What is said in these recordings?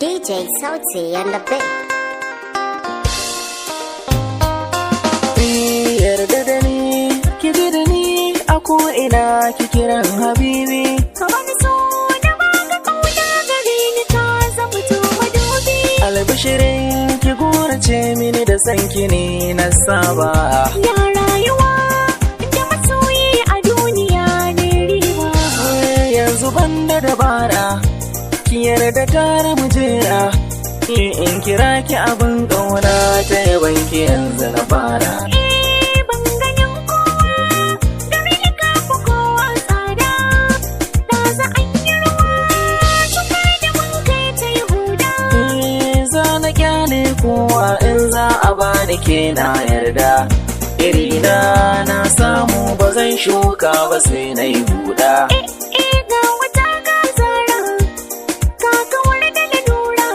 DJ Sauti and the bit. Yarda da ni, ki ji da ni a ko ina ki kiran habibi. Kamar so da baka kauna gare ni ka zama to madubi. Albishirin ki gorace mini da sanki ne na saba. Ya rayuwa da masoyi a duniya ne riba. Yanzu banda dabara ki yarda tare mu jera. In kira ki abin ƙauna ta yaban ki yanzu na fara. Ban ganin kowa gare ni ka fi kowa tsada. Da za an yi ruwa shuka da mun kai ta yi huda. Za na kyale kowa in za a bani ke na yarda. Irina na samu ba zan shuka ba sai na yi huda. Ga wata gazara ka kawar da lalura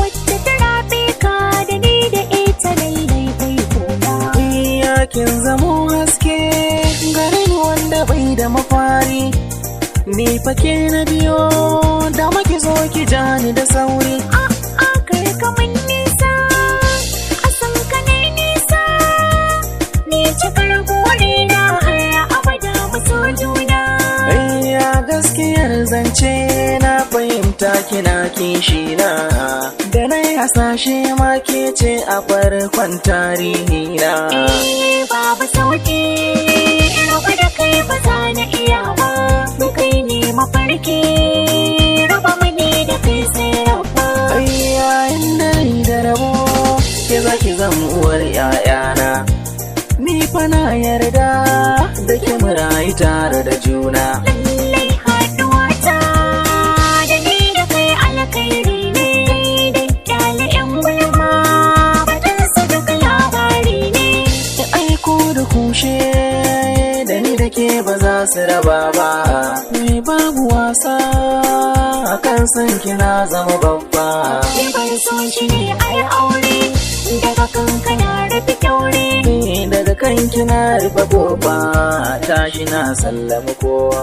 wacce ta rabe ka da ni da ita lallai bai koda. Kin zamo haske garin wanda bai da mafari. Ni fake na biyo da maki zo ki jani da sauri. Kar ka mun nisa a san ka ne nisa ni cikar bore na har abada mu so juna. Gaskiyar zance na fahimta kina kishi na. Da na yi hasashe ma ke ce a farkon tarihi na. Babu sauki raba da kai ba za na iya ba. Kai ne mafarki raba mu ne da kai sai raba. Yayin da ni da rabo ke za ki zama uwar 'ya'yana. Ni fa na yarda da ke mu rayu tare da juna. Lallai haɗuwa ta da ni da kai alkhairi ne. Da kyale 'yan gulma batun su duk labari ne. Da aiko da kushe da ni da ke ba za su raba ba. Mai babu wasa akan san kina zama babba. Ribar so shi ne ai aure daga kankana rufe kyaure. Daga kan kina rufe kofa tashi na sallama kowa.